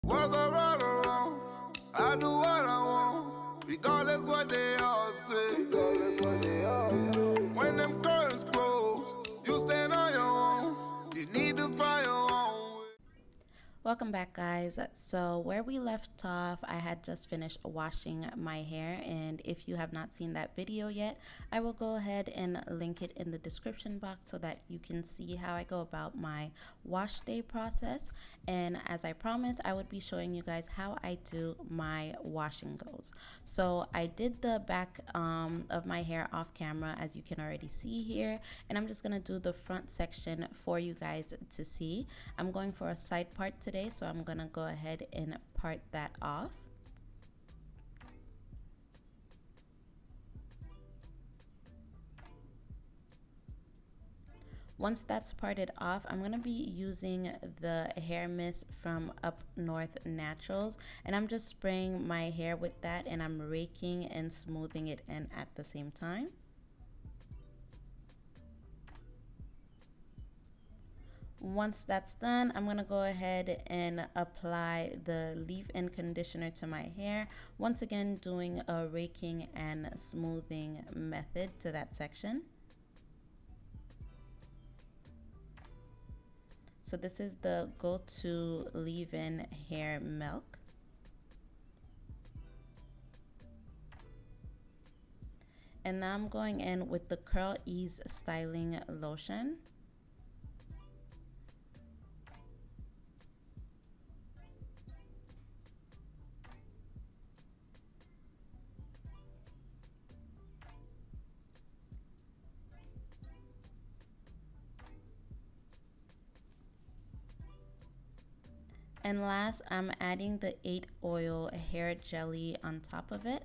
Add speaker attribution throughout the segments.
Speaker 1: Whether right or wrong, I do what I want, regardless what they all say. When them curtains close, you stand on your own. You need to find your own way.
Speaker 2: Welcome back, guys. So where we left off, I had just finished washing my hair, and if you have not seen that video yet, I will go ahead and link it in the description box so that you can see how I go about my wash day process. And as I promised, I would be showing you guys how I do my washing goes. So I did the back of my hair off camera, as you can already see here, and I'm just gonna do the front section for you guys to see. I'm going for a side part today, so I'm gonna go ahead and part that off. Once that's parted off, I'm gonna be using the hair mist from Up North Naturals, and I'm just spraying my hair with that, and I'm raking and smoothing it in at the same time. Once that's done, I'm gonna go ahead and apply the leave-in conditioner to my hair. Once again, doing a raking and smoothing method to that section. So this is the go-to leave-in hair milk. And now I'm going in with the Curl Ease Styling Lotion. And last, I'm adding the 8 oil hair jelly on top of it.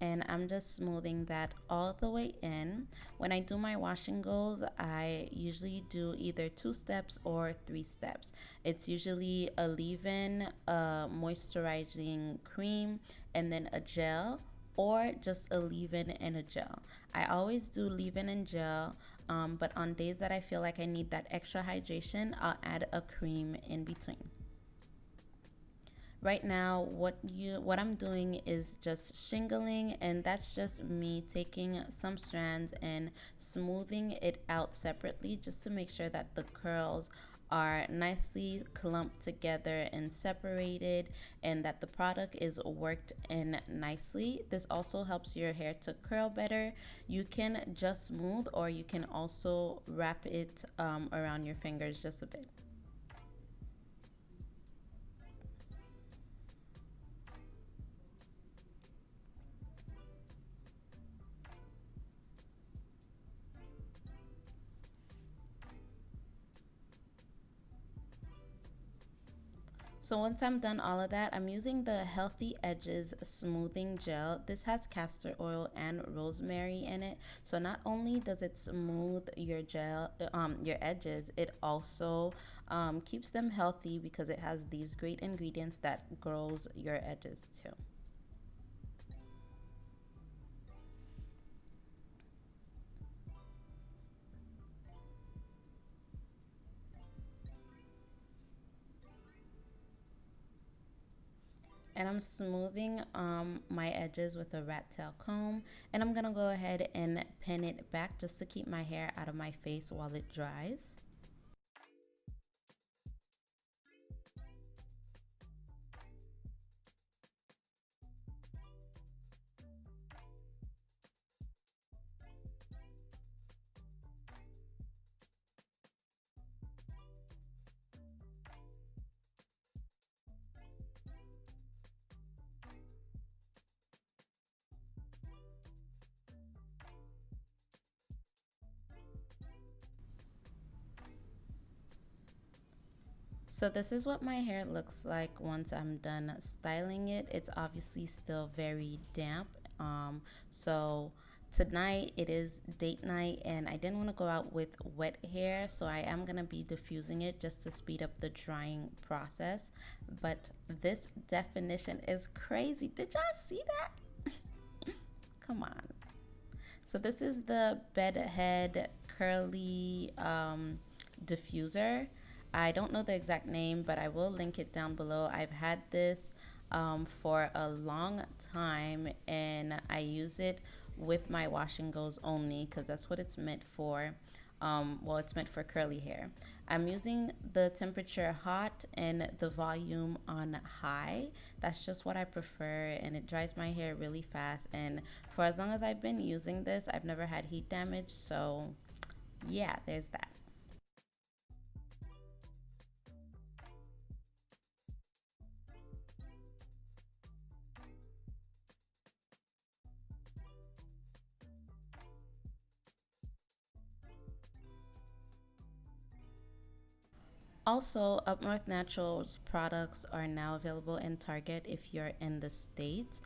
Speaker 2: And I'm just smoothing that all the way in. When I do my washing goes, I usually do either 2 steps or 3 steps. It's usually a leave-in, a moisturizing cream, and then a gel, or just a leave-in and a gel. I always do leave-in and gel, but on days that I feel like I need that extra hydration, I'll add a cream in between. Right now, what I'm doing is just shingling, and that's just me taking some strands and smoothing it out separately just to make sure that the curls are nicely clumped together and separated, and that the product is worked in nicely. This also helps your hair to curl better. You can just smooth, or you can also wrap it around your fingers just a bit. So once I'm done all of that, I'm using the Healthy Edges Smoothing Gel. This has castor oil and rosemary in it. So not only does it smooth your your edges, it also keeps them healthy because it has these great ingredients that grows your edges too. And I'm smoothing my edges with a rat tail comb, and I'm gonna go ahead and pin it back just to keep my hair out of my face while it dries. So this is what my hair looks like once I'm done styling it. It's obviously still very damp. So tonight it is date night, and I didn't want to go out with wet hair, so I am going to be diffusing it just to speed up the drying process. But this definition is crazy. Did y'all see that? Come on. So this is the Bedhead Curly diffuser. I don't know the exact name, but I will link it down below. I've had this for a long time, and I use it with my wash and goes only because that's what it's meant for. Well, it's meant for curly hair. I'm using the temperature hot and the volume on high. That's just what I prefer, and it dries my hair really fast. And for as long as I've been using this, I've never had heat damage. So yeah, there's that. Also, Up North Naturals products are now available in Target if you're in the States.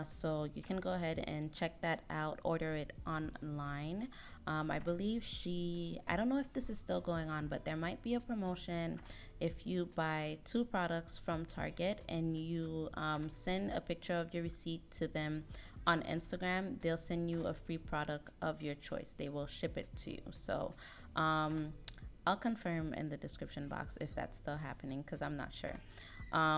Speaker 2: So you can go ahead and check that out, order it online. I believe I don't know if this is still going on, but there might be a promotion if you buy 2 products from Target and you send a picture of your receipt to them on Instagram. They'll send you a free product of your choice. They will ship it to you. So, I'll confirm in the description box if that's still happening because I'm not sure.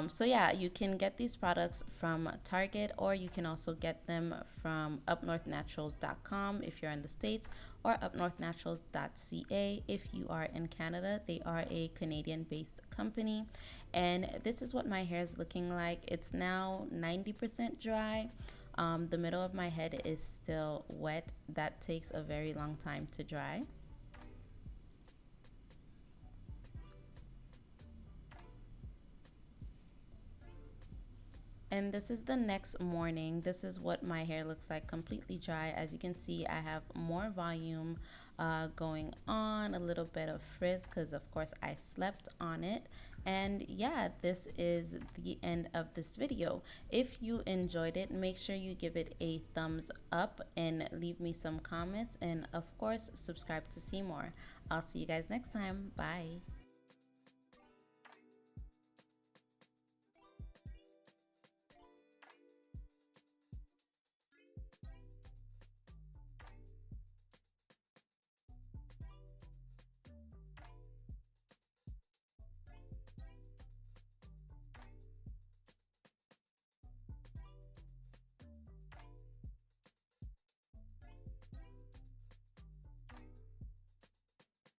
Speaker 2: So yeah, you can get these products from Target, or you can also get them from upnorthnaturals.com if you're in the States, or upnorthnaturals.ca if you are in Canada. They are a Canadian-based company, and this is what my hair is looking like. It's now 90% dry. The middle of my head is still wet. That takes a very long time to dry. And this is the next morning. This is what my hair looks like, completely dry. As you can see, I have more volume going on, a little bit of frizz because of course I slept on it. And yeah, this is the end of this video. If you enjoyed it, make sure you give it a thumbs up and leave me some comments, and of course subscribe to see more. I'll see you guys next time. Bye.